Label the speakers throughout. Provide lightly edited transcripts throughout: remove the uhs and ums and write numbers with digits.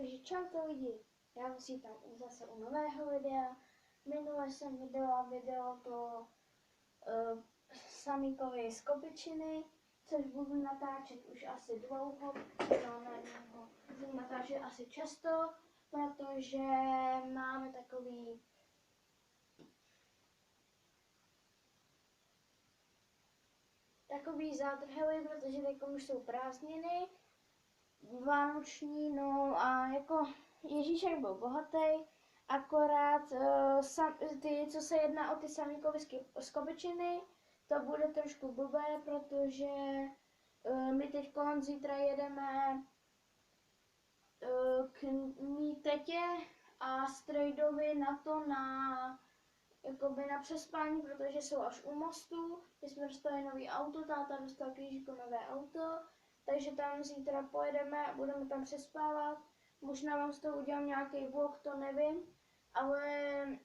Speaker 1: Takže čauko lidi, já vás vítám zase u nového videa. Minule jsem vydala video to Samíkovi z Kobyčiny, což budu natáčet už asi dlouho, budu natáčet asi často, protože máme takový zádrhely, protože teď už jsou prázdniny vánoční, no a jako Ježíšek byl bohatý, akorát ty, co se jedná o ty Samíkovy z Kobyčiny, to bude trošku blbé, protože my teď zítra jedeme k mý tetě a strejdovi na to na přespání, protože jsou až u mostu. My jsme dostali nový auto, táta dostal Křížíku nové auto, takže tam zítra pojedeme a budeme tam přespávat. Možná vám z toho udělám nějaký vlog, to nevím, ale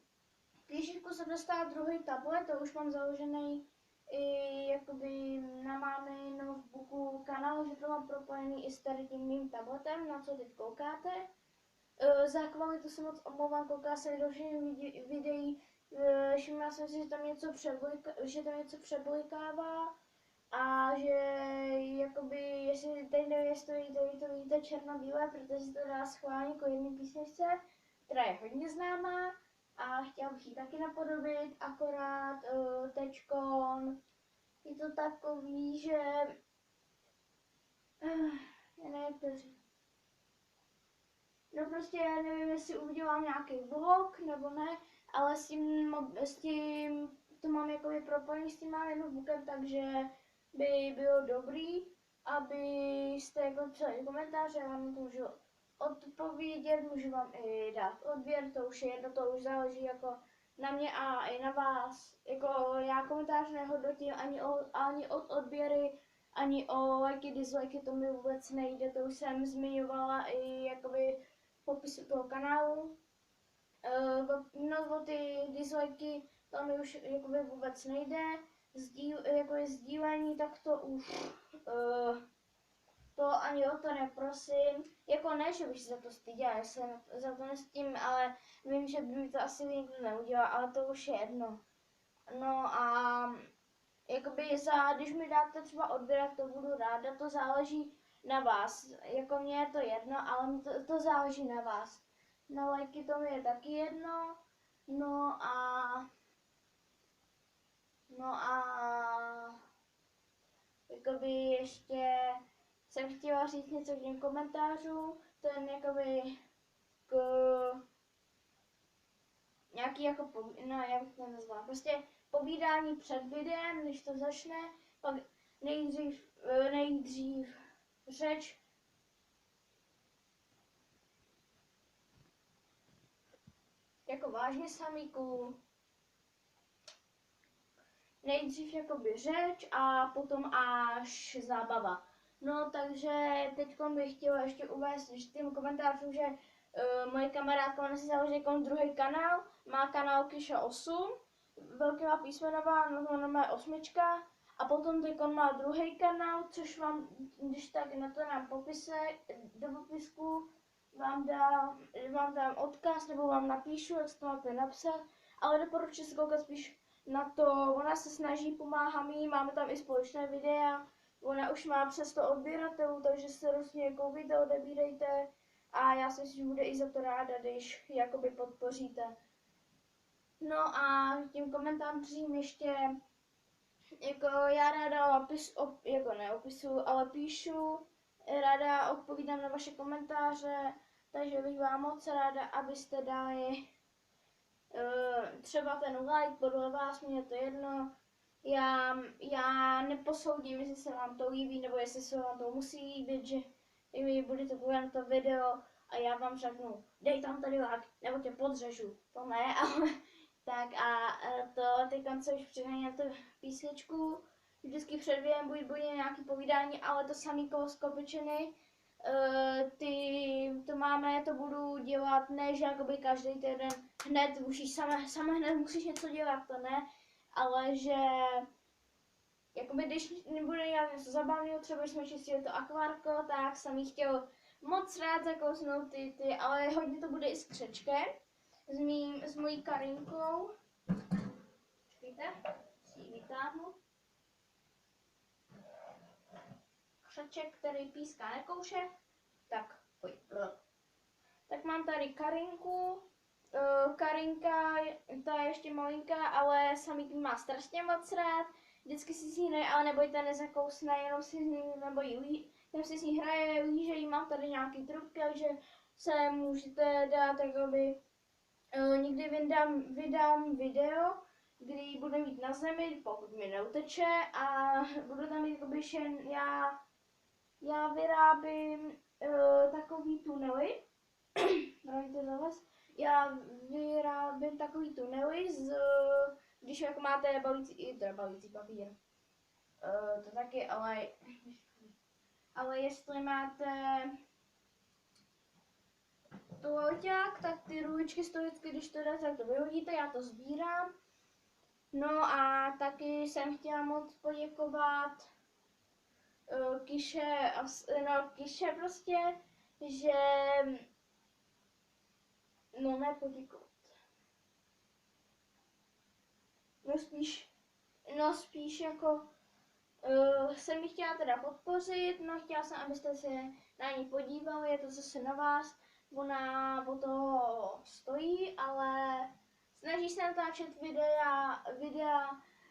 Speaker 1: Křížíku se dostal druhý tablet, to už mám založený i jakoby na mámy notebooku kanál, že to mám propojený i s tady tím mým tabletem, na co teď koukáte. Za kvalitu se moc omlouvám, kouká se do všech videí, všimla jsem si, že tam něco přeblikává a že jakoby, jestli teď nevím, jestli to vidíte černobílé, protože se to dá schválně jako jedné písničce, která je hodně známá a chtěla bych ji taky napodobit, akorát teďkon je to takový, že já nevím, jak to říct. No prostě já nevím, jestli udělám nějaký vlog nebo ne, ale s tím to mám jakoby propojený s tím mým notebookem, takže by bylo dobrý, abyste jako psali komentáře, já vám to můžu odpovědět, můžu vám i dát odběr, to už je jedno, to už záleží jako na mě a i na vás. Jako já komentář nehodnotím ani od odběry, ani o lajky, dislajky, to mi vůbec nejde, to už jsem zmiňovala i jakoby v popisu toho kanálu. No o ty dislajky, to mi už jakoby vůbec nejde. Sdílení, tak to už to ani o to neprosím. Jako ne, že bych se za to styděla, já se za to nestydím, ale vím, že by mi to asi nikdo neudělal, ale to už je jedno. No a jakoby když mi dáte třeba odběr, to budu ráda, to záleží na vás. Jako mně je to jedno, ale to záleží na vás. Na lajky to mi je taky jedno, no a jakoby ještě jsem chtěla říct něco k těm komentářům, to je jakoby k nějaký jako, no jak to nazvám, prostě povídání před videem, než to začne, pak nejdřív řeč, jako vážně Samíku, nejdřív jakoby řeč a potom až zábava. No takže teď bych chtěla ještě uvést tím komentářům, že moje kamarádka ona si založí jako druhý kanál, má kanál Kyša 8, velkýma písmenama, no má 8, a potom teď má druhý kanál, což vám, když tak na to nám do popisku vám dám odkaz, nebo vám napíšu, jak se to máte napsat, ale doporučuji se koukat spíš na to, ona se snaží, pomáhá mi, máme tam i společné videa, ona už má přes 100 odběratelů, takže se rozhodně koukejte, odebírejte a já si myslím, že bude i za to ráda, když jakoby podpoříte. No a tím komentářím ještě, jako já ráda ale píšu, ráda odpovídám na vaše komentáře, takže bych vám moc ráda, abyste dali třeba ten like, podle vás, mě je to jedno. Já neposoudím, jestli se vám to líbí, nebo jestli se vám to musí líbit, že vy budete koukat na to video a já vám řeknu, dej tam tady like, nebo tě podřežu. To ne, ale tak a to teď se už přihnání na tu písničku. Vždycky před videem bude nějaký povídání, ale to Samíkovo z Kobyčiny. To budu dělat, ne, že jakoby každý týden hned musíš sama hned musíš něco dělat, to ne, ale že jakoby když nebude dělat něco zabavného, třeba když jsme čistili to akvárko, tak jsem jí chtěl moc rád zakousnout ty, ale hodně to bude i s křečkem, s mojí Karinkou. Počkejte, si ji vytáhnu. Křeček, který píská nekouše, tak pojď. Tak mám tady Karinku. Karinka, ta je ještě malinká, ale samý má strašně moc rád. Vždycky si s ní hraje, ale nebojte, nezakousne, jenom si s ní jenom si s ní hraje, ví, že jí mám tady nějaký trubky, takže se můžete dát, jakoby, někdy vydám video, kdy ji budu mít na zemi, pokud mi neuteče, a budu tam mít, jakoby, že já vyrábím takový tunely, já vyrábím takový tunely, když jako máte balící papír, to taky, ale jestli máte tohoťák, tak ty ruličky z toho vždycky, když to dáte, tak to vyhodíte, já to sbírám. No a taky jsem chtěla moc poděkovat Kiše prostě, že nepoděkovat. No spíš jako jsem ji chtěla teda podpořit, no chtěla jsem, abyste se na ní podívali, je to zase na vás, ona o toho stojí, ale snaží se natáčet videa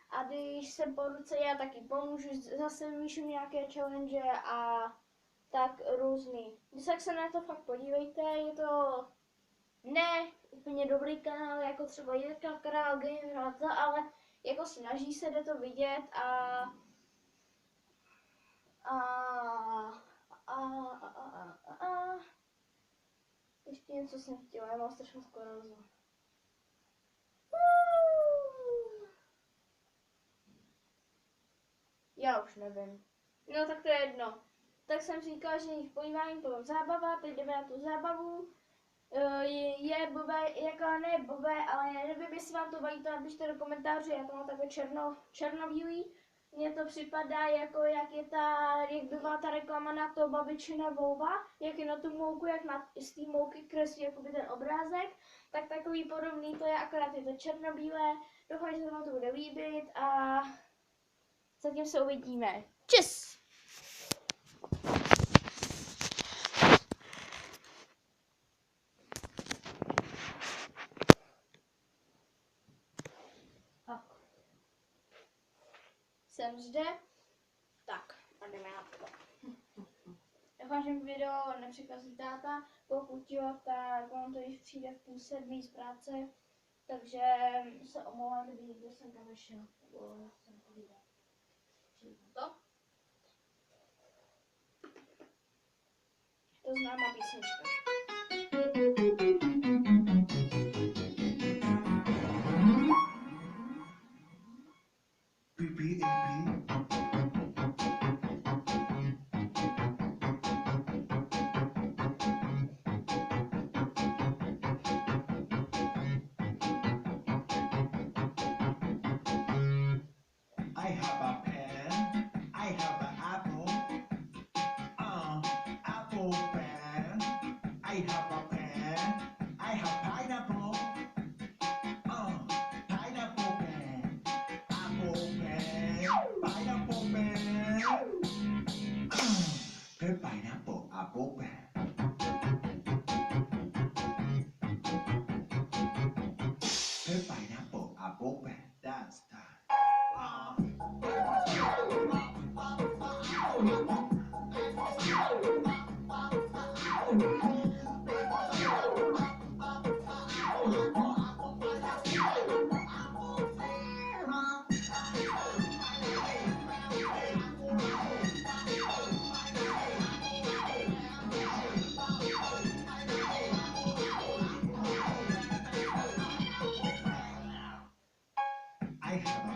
Speaker 1: a když jsem po ruce, já taky pomůžu, zase vyším nějaké challenge a tak různý. Když se na to fakt podívejte, je to ne úplně dobrý kanál, jako třeba Jirka Král Game, ale jako snaží se, jde to vidět a ještě něco jsem chtěla, já mám strašnou sklerózu. Já už nevím. No tak to je jedno. Tak jsem říkala, že jich podívání to zábava, teď jdeme na tu zábavu. Je blbé, jako ne blbé, ale nevím, jestli vám to vadí, to napište do komentářů, já to mám takové černobílý. Mně to připadá jako jak byla ta reklama na to babičina volba, jak je na tu mouku, jak z té mouky kreslí jakoby ten obrázek, tak takový podobný to je, akorát je to černobílé. Doufám, že se vám to bude líbit a zatím se uvidíme. Čus! Jsem zde. Tak, a jdeme na to. Doufám, že mi video nepřekazí táta. Pokud jo, tak on to již přijde v 6:30 z práce. Takže se omlouvám, kdyby někdo jsem tam vešel. Jsem to viděl. To? To známá písnička.
Speaker 2: I have a pen, I have an apple, apple pen. I have a pen, I have pineapple, pineapple pen, apple pen, pineapple pen, pineapple, apple pen. Pineapple, apple pen, that's time. I have